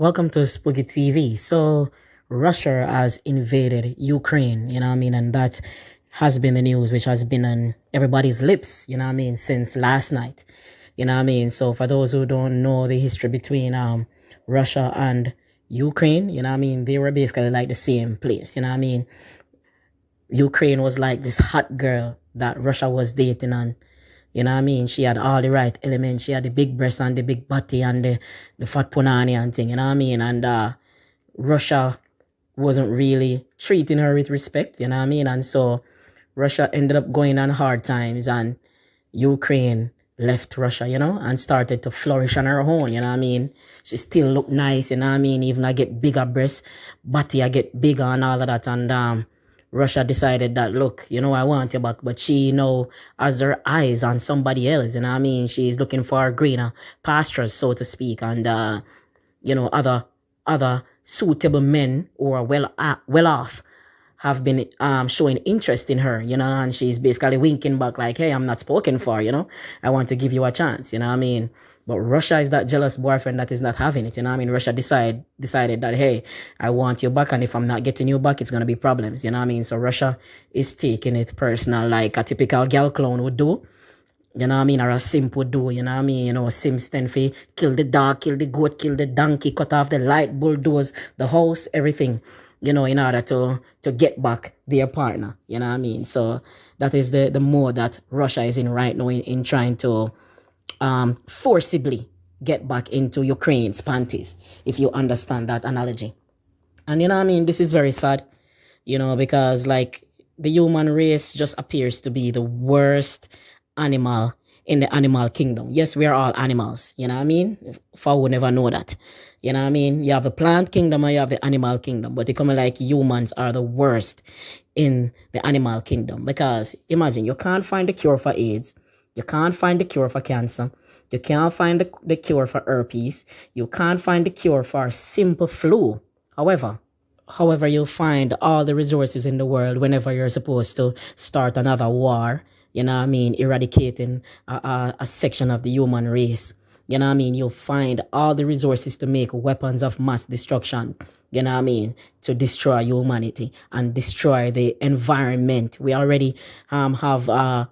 Welcome to Spooky TV. So, Russia has invaded Ukraine, you know what I mean? And that has been the news, which has been on everybody's lips, you know what I mean, since last night, you know what I mean? So, for those who don't know the history between Russia and Ukraine, you know what I mean? They were basically like the same place, you know what I mean? Ukraine was like this hot girl that Russia was dating, and you know what I mean? She had all the right elements. She had the big breasts and the big body and the fat punani and thing, you know what I mean? And Russia wasn't really treating her with respect, you know what I mean? And so Russia ended up going on hard times, and Ukraine left Russia, you know, and started to flourish on her own, you know what I mean? She still looked nice, you know what I mean? Even I get bigger breasts, body I get bigger and all of that. And Russia decided that, look, you know, I want you back, but she, you know, has her eyes on somebody else, you know what I mean? She's looking for greener pastures, so to speak, and you know, other suitable men who are well off have been showing interest in her, you know, and she's basically winking back like, hey, I'm not spoken for, you know, I want to give you a chance, you know what I mean? But Russia is that jealous boyfriend that is not having it, you know what I mean? Russia decided that, hey, I want you back, and if I'm not getting you back, it's going to be problems, you know what I mean? So Russia is taking it personal like a typical girl clown would do, you know what I mean? Or a simp would do, you know what I mean? You know, Sims stand for kill the dog, kill the goat, kill the donkey, cut off the light, bulldoze the house, everything, you know, in order to get back their partner, you know what I mean? So that is the mode that Russia is in right now in trying to forcibly get back into Ukraine's panties, if you understand that analogy. And you know what I mean? This is very sad, you know, because like the human race just appears to be the worst animal in the animal kingdom. Yes, we are all animals, you know what I mean? For who never know that. You know what I mean? You have the plant kingdom and you have the animal kingdom, but they come like humans are the worst in the animal kingdom, because imagine you can't find the cure for AIDS, you can't find the cure for cancer, you can't find the cure for herpes, you can't find the cure for simple flu. However, you'll find all the resources in the world whenever you're supposed to start another war, you know what I mean, eradicating a section of the human race. You know what I mean? You'll find all the resources to make weapons of mass destruction, you know what I mean, to destroy humanity and destroy the environment. We already have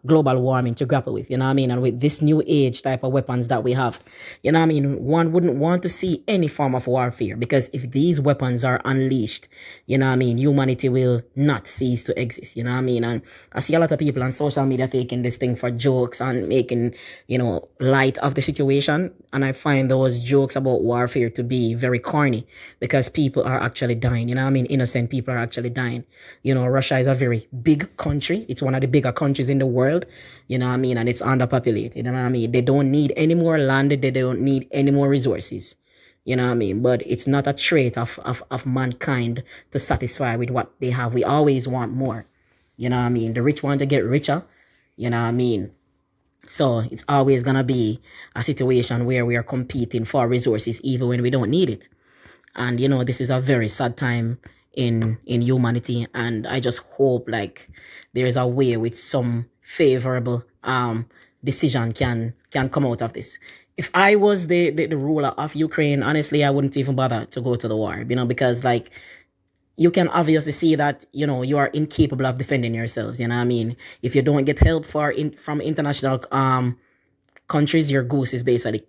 global warming to grapple with, you know what I mean? And with this new age type of weapons that we have, you know what I mean, one wouldn't want to see any form of warfare, because if these weapons are unleashed, you know what I mean, humanity will not cease to exist, you know what I mean? And I see a lot of people on social media taking this thing for jokes and making, you know, light of the situation. And I find those jokes about warfare to be very corny, because people are actually dying, you know what I mean? Innocent people are actually dying. You know, Russia is a very big country. It's one of the bigger countries in the world, you know what I mean? And it's underpopulated, you know what I mean? They don't need any more land. They don't need any more resources, you know what I mean? But it's not a trait of mankind to satisfy with what they have. We always want more, you know what I mean? The rich want to get richer, you know what I mean? So it's always going to be a situation where we are competing for resources even when we don't need it. And, you know, this is a very sad time in humanity. And I just hope like there's a way with some favorable decision can come out of this. If I was the ruler of Ukraine, honestly, I wouldn't even bother to go to the war, you know, because like you can obviously see that, you know, you are incapable of defending yourselves, you know what I mean? If you don't get help from international countries, your goose is basically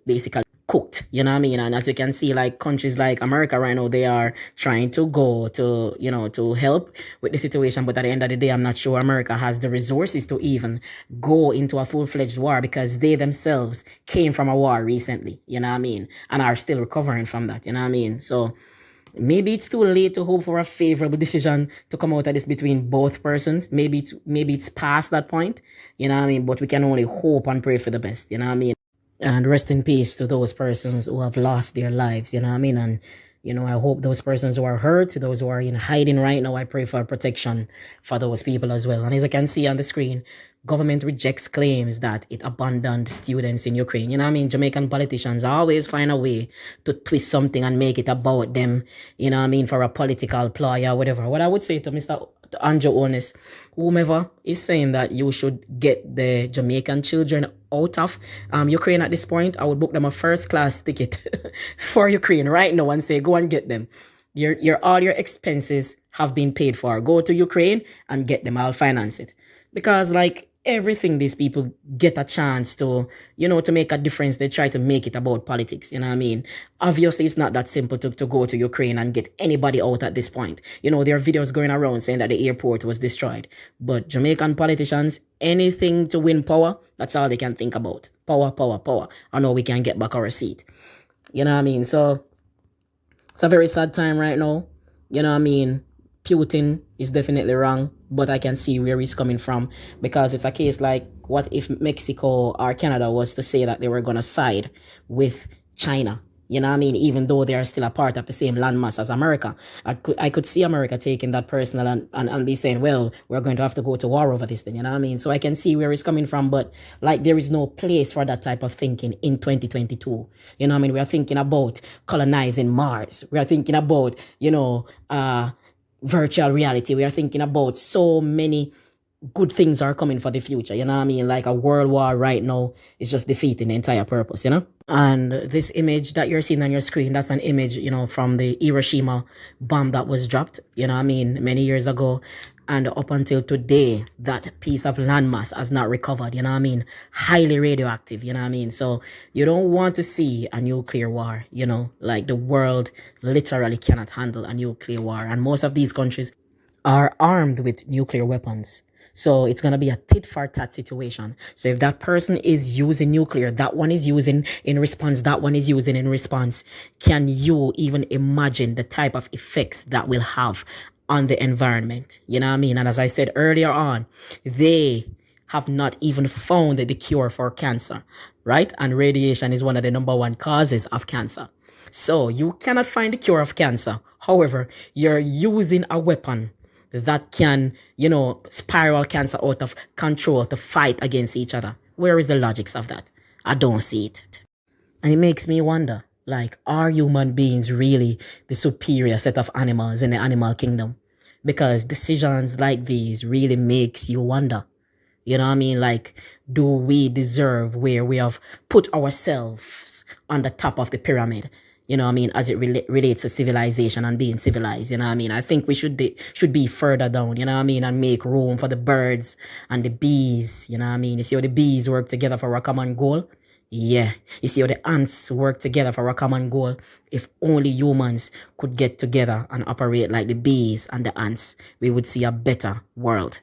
cooked, you know what I mean? And as you can see, like countries like America right now, they are trying to go to, you know, to help with the situation. But at the end of the day, I'm not sure America has the resources to even go into a full-fledged war, because they themselves came from a war recently, you know what I mean? And are still recovering from that, you know what I mean? So maybe it's too late to hope for a favorable decision to come out of this between both persons. Maybe it's past that point, you know what I mean? But we can only hope and pray for the best, you know what I mean? And rest in peace to those persons who have lost their lives, you know what I mean? And, you know, I hope those persons who are hurt, those who are in hiding right now, I pray for protection for those people as well. And as you can see on the screen, Government rejects claims that it abandoned students in Ukraine. You know what I mean? Jamaican politicians always find a way to twist something and make it about them, you know what I mean, for a political ploy or whatever. What I would say to Mr. Andrew Onis, whomever is saying that you should get the Jamaican children out of Ukraine at this point, I would book them a first class ticket for Ukraine right now and say, go and get them. Your all your expenses have been paid for. Go to Ukraine and get them. I'll finance it. Because like everything these people get a chance to, you know, to make a difference, they try to make it about politics. You know what I mean? Obviously, it's not that simple to go to Ukraine and get anybody out at this point. You know, there are videos going around saying that the airport was destroyed. But Jamaican politicians, anything to win power, that's all they can think about. Power, power, power. I know we can get back our seat. You know what I mean? So it's a very sad time right now. You know what I mean? Putin is definitely wrong, but I can see where he's coming from, because it's a case like, what if Mexico or Canada was to say that they were going to side with China? You know what I mean? Even though they are still a part of the same landmass as America. I could see America taking that personal and be saying, well, we're going to have to go to war over this thing. You know what I mean? So I can see where it's coming from, but like there is no place for that type of thinking in 2022. You know what I mean? We are thinking about colonizing Mars. We are thinking about, you know, virtual reality. We are thinking about so many good things are coming for the future. You know what I mean? Like a world war right now is just defeating the entire purpose, you know? And this image that you're seeing on your screen, that's an image, you know, from the Hiroshima bomb that was dropped, you know what I mean, many years ago. And up until today, that piece of landmass has not recovered, you know what I mean? Highly radioactive, you know what I mean? So you don't want to see a nuclear war, you know? Like the world literally cannot handle a nuclear war. And most of these countries are armed with nuclear weapons. So it's going to be a tit for tat situation. So if that person is using nuclear, that one is using in response, that one is using in response. Can you even imagine the type of effects that will have on the environment? You know what I mean? And as I said earlier on, they have not even found the cure for cancer, right? And radiation is one of the #1 causes of cancer. So you cannot find the cure of cancer. However, you're using a weapon that can, you know, spiral cancer out of control to fight against each other. Where is the logics of that? I don't see it. And it makes me wonder, like, are human beings really the superior set of animals in the animal kingdom? Because decisions like these really makes you wonder. You know what I mean? Like, do we deserve where we have put ourselves on the top of the pyramid? You know what I mean? As it relates to civilization and being civilized, you know what I mean? I think we should be further down, you know what I mean? And make room for the birds and the bees, you know what I mean? You see how the bees work together for a common goal? Yeah. You see how the ants work together for a common goal? If only humans could get together and operate like the bees and the ants, we would see a better world.